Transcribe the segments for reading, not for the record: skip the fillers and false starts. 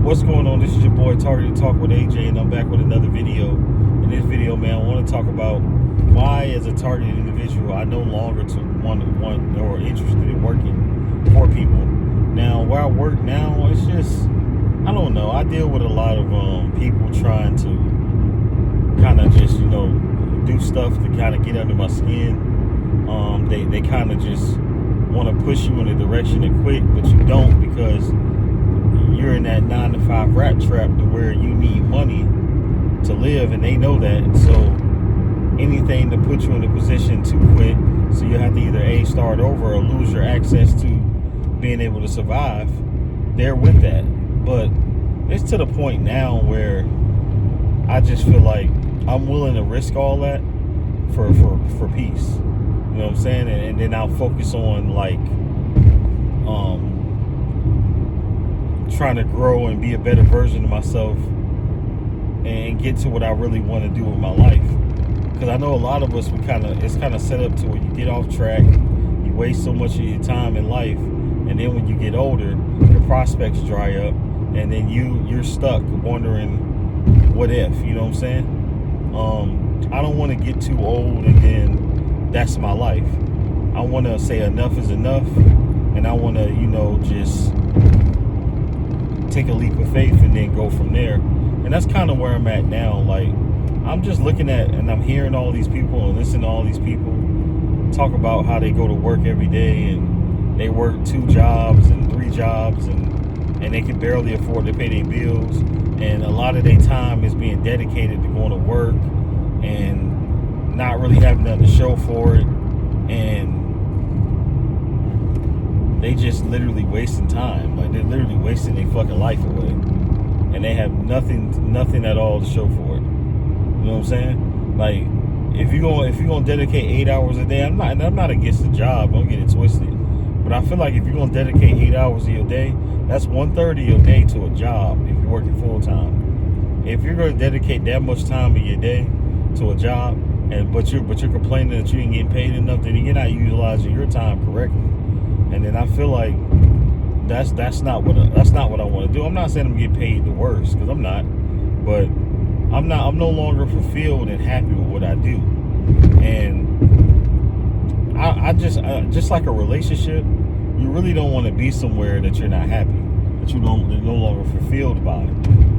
What's going on? This is your boy Targeted Talk with AJ, and I'm back with another video. In this video, man, I want to talk about why, as a targeted individual, I no longer want or interested in working for people. Now, where I work now, it's just, I don't know. I deal with a lot of people trying to kind of just, do stuff to kind of get under my skin. They kind of just want to push you in a direction to quit, but you don't, because you're in that 9-to-5 rat trap to where you need money to live, and they know that. So anything to put you in a position to quit, so you have to either start over or lose your access to being able to survive, they're with that. But it's to the point now where I just feel like I'm willing to risk all that for peace. You know what I'm saying? And then I'll focus on trying to grow and be a better version of myself and get to what I really want to do with my life. Because I know a lot of us, it's kind of set up to where you get off track, you waste so much of your time in life, and then when you get older, your prospects dry up, and then you're stuck wondering what if, you know what I'm saying? I don't want to get too old and then that's my life. I want to say enough is enough, and I want to, just take a leap of faith and then go from there. And that's kind of where I'm at now. Like, I'm just looking at, and I'm hearing all these people and listening to all these people talk about how they go to work every day and they work 2 jobs and 3 jobs and they can barely afford to pay their bills, and a lot of their time is being dedicated to going to work and not really having nothing to show for it, and they just literally wasting time. Like, they're literally wasting their fucking life away, and they have nothing at all to show for it. You know what I'm saying? Like, if you're gonna dedicate 8 hours a day, I'm not against the job, don't get it twisted, but I feel like if you're gonna dedicate 8 hours of your day, that's 1/3 of your day to a job if you're working full time. If you're gonna dedicate that much time of your day to a job, but you're complaining that you ain't getting paid enough, then you're not utilizing your time correctly. And then I feel like that's not what I want to do. I'm not saying I'm getting paid the worst, because I'm not, but I'm no longer fulfilled and happy with what I do. And I just like a relationship, you really don't want to be somewhere that you're not happy, that you're no longer fulfilled by it.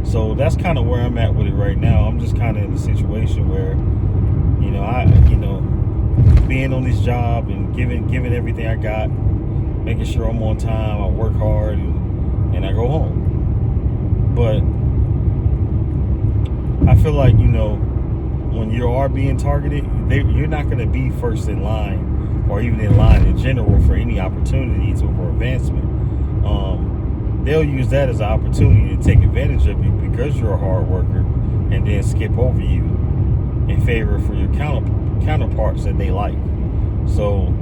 So that's kind of where I'm at with it right now. I'm just kind of in a situation where, being on this job and giving everything I got, making sure I'm on time, I work hard, and I go home. But I feel like, when you are being targeted, you're not going to be first in line, or even in line in general, for any opportunity for advancement. They'll use that as an opportunity to take advantage of you because you're a hard worker, and then skip over you in favor for your counterparts that they like. So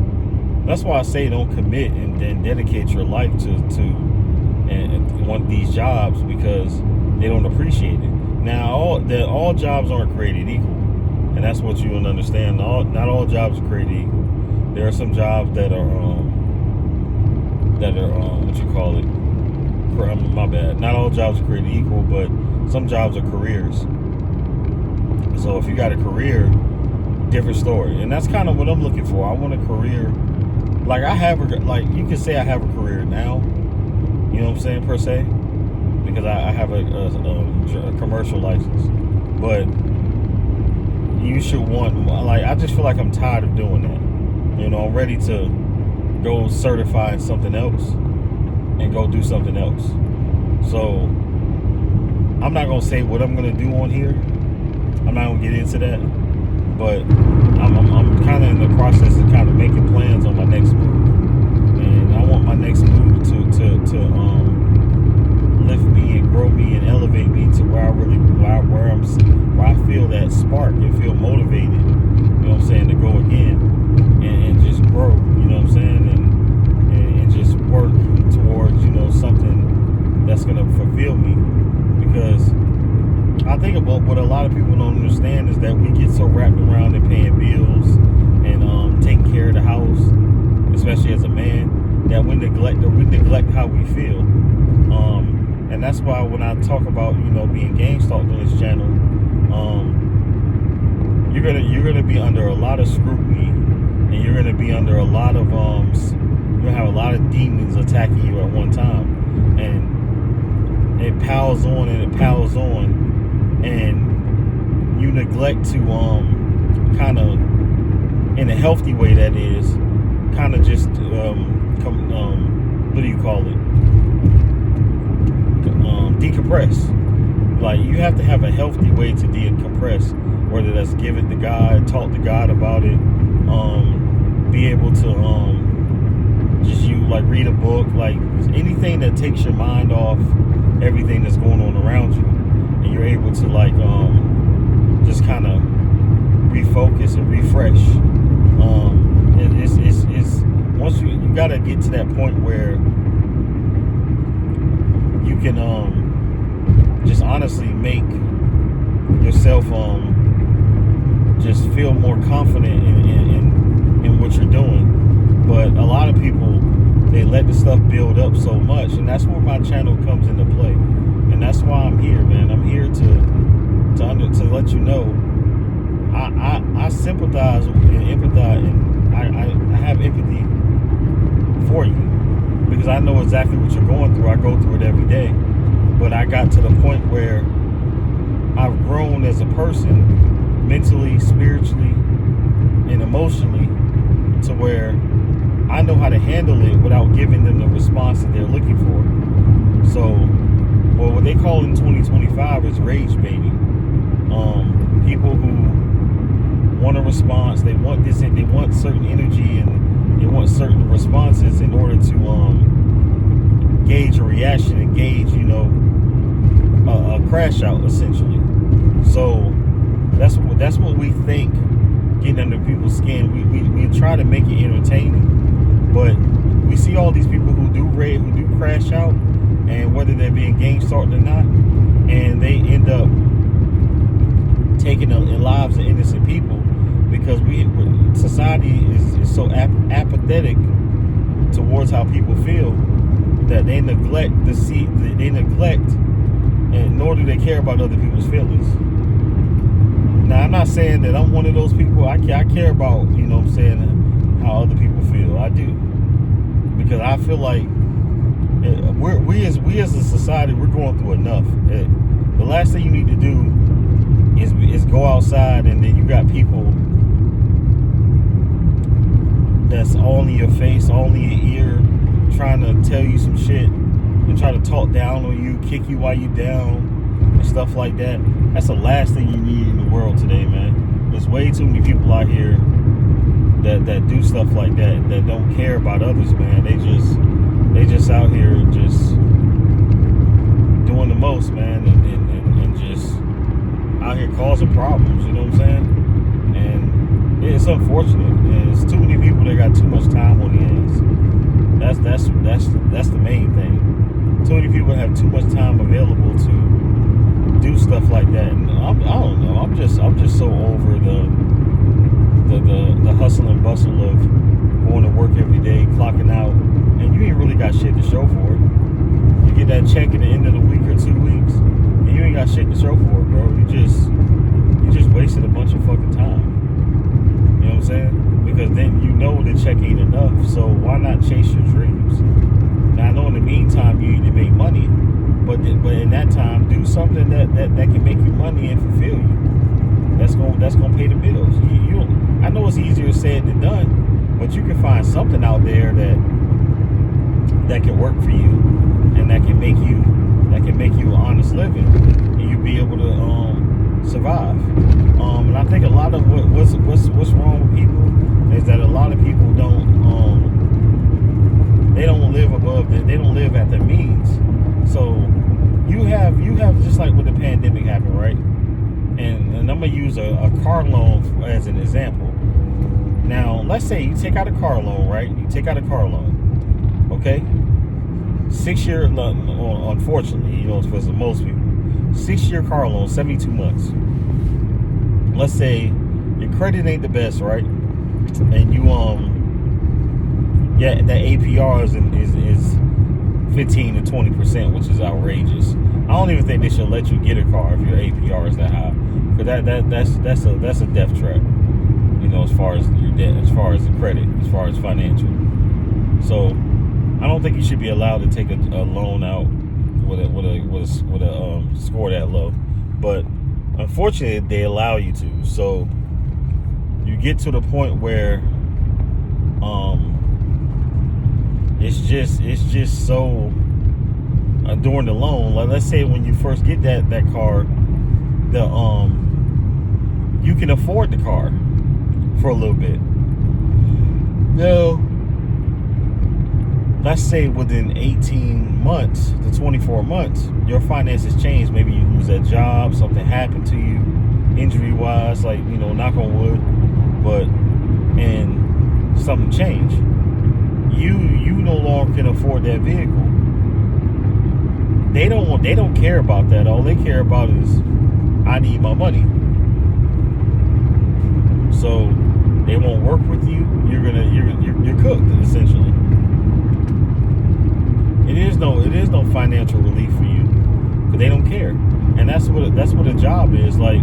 that's why I say don't commit and then dedicate your life to one of these jobs, because they don't appreciate it. Now, all jobs aren't created equal, and that's what you don't understand. Not all jobs are created equal. There are some jobs that are what you call it? My bad. Not all jobs are created equal, but some jobs are careers. So if you got a career, different story. And that's kind of what I'm looking for. I want a career. Like, you can say I have a career now, you know what I'm saying, per se, because I have a commercial license. But you should I just feel like I'm tired of doing that. I'm ready to go certify in something else and go do something else. So I'm not going to say what I'm going to do on here. I'm not going to get into that. But I'm kind of in the process of kind of making plans on my next move, and I want my next move to lift me and grow me and elevate me to where I feel that spark and feel motivated. You know what I'm saying, to go again and just grow. You know what I'm saying, and just work towards something that's gonna fulfill me, because I think about what a lot of people don't understand is that we get so wrapped around in paying bills and taking care of the house, especially as a man, that we neglect how we feel. And that's why when I talk about, being gang stalked on this channel, you're gonna be under a lot of scrutiny, and you're gonna be under a lot of you're gonna have a lot of demons attacking you at one time, and it piles on and it piles on, and you neglect to kind of, in a healthy way, that is, kind of just what do you call it? Decompress. Like, you have to have a healthy way to decompress, whether that's give it to God, talk to God about it, be able to just read a book, like anything that takes your mind off everything that's going on around you, and you're able to just kind of refocus and refresh. It's once you gotta get to that point where you can just honestly make yourself just feel more confident in what you're doing. But a lot of people, they let the stuff build up so much, and that's where my channel comes into play. And that's why I'm here, man. I'm here to let you know I sympathize and empathize, and I have empathy for you, because I know exactly what you're going through. I go through it every day. But I got to the point where I've grown as a person, mentally, spiritually, and emotionally, to where I know how to handle it without giving them the response that they're looking for. So, what they call in 2025 is rage baiting. People who want a response, they want this, and they want certain energy, and they want certain responses in order to gauge a reaction and gauge, a crash out, essentially. So that's what we think, getting under people's skin. We try to make it entertaining, but we see all these people who do crash out, and whether they're being gang stalked or not, and they end up taking the lives of innocent people, because society is so apathetic towards how people feel, that they neglect and nor do they care about other people's feelings. Now, I'm not saying that I'm one of those people. I care about, how other people feel. I do, because I feel like we as a society, we're going through enough. The last thing you need to do is go outside, and then you got people that's all in your face, all in your ear, trying to tell you some shit and try to talk down on you, kick you while you down, and stuff like that. That's the last thing you need in the world today, man. There's way too many people out here that do stuff like that don't care about others, man. They just out here just doing the most, man, and just out here causing problems. You know what I'm saying? And it's unfortunate. And it's too many people that got too much time on their hands. That's the main thing. Too many people have too much time available to do stuff like that, and I don't know. I'm just so over the hustle and bustle of going to work every day, clocking out, and you ain't really got shit to show for it. You get that check at the end of the week or 2 weeks, and you ain't got shit to show for it, bro. You just wasted a bunch of fucking time. You know what I'm saying? Because then the check ain't enough. So why not chase your dreams? Now, I know in the meantime you need to make money, but in that time, do something that can make you money and fulfill you. That's gonna pay the bills. I know it's easier said than done, but you can find something out there that can work for you, and that can make you an honest living, and you be able to survive. And I think a lot of what's wrong with people is that a lot of people they don't live above they don't live at their means. So you have just like when the pandemic happened, right? And I'm gonna use a car loan as an example. Now, let's say you take out a car loan, right? You take out a car loan, okay? 6 year, unfortunately, for most people, 6 year car loan, 72 months. Let's say your credit ain't the best, right? And you the APR is 15 to 20%, which is outrageous. don't even think they should let you get a car if your APR is that high, because that's a death trap. You know, as far as your debt, as far as the credit, as far as financial. So I don't think you should be allowed to take a loan out with a score that low. But unfortunately, they allow you to. So you get to the point where it's just so during the loan. Like, let's say when you first get that car, you can afford the car for a little bit. Now, let's say within 18 months to 24 months, your finances change. Maybe you lose that job, something happened to you, injury-wise, like, you know, knock on wood, and something changed. You no longer can afford that vehicle. They don't care about that. All they care about is, I need my money. So they won't work with you. You're cooked, essentially. It is no financial relief for you, because they don't care, and that's what a job is. Like,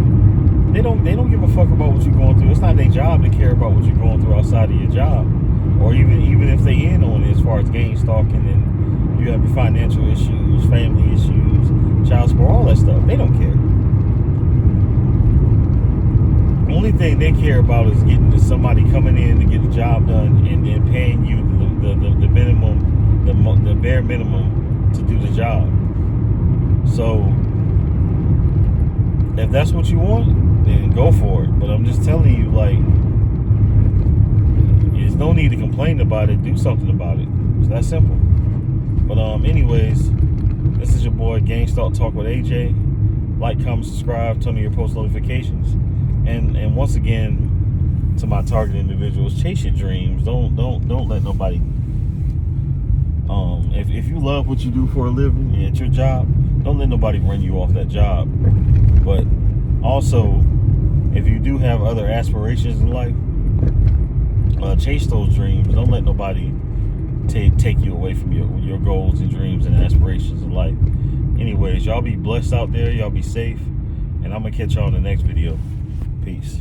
they don't give a fuck about what you're going through. It's not their job to care about what you're going through outside of your job, or even if they in on it as far as gang stalking and you have your financial issues, family issues, child support, all that stuff. They don't care. The only thing they care about is getting to somebody coming in to get the job done and paying you the minimum, the bare minimum to do the job. So if that's what you want, then go for it. But I'm just telling you, like, there's no need to complain about it. Do something about it. It's that simple. But anyways, this is your boy Gang Stalk Talk with AJ. Like, comment, subscribe, turn on your post notifications. And once again, to my target individuals, chase your dreams. Don't let nobody. If you love what you do for a living at your job, don't let nobody run you off that job. But also, if you do have other aspirations in life, chase those dreams. Don't let nobody take you away from your goals and dreams and aspirations in life. Anyways, y'all be blessed out there. Y'all be safe. And I'm going to catch y'all in the next video. Peace.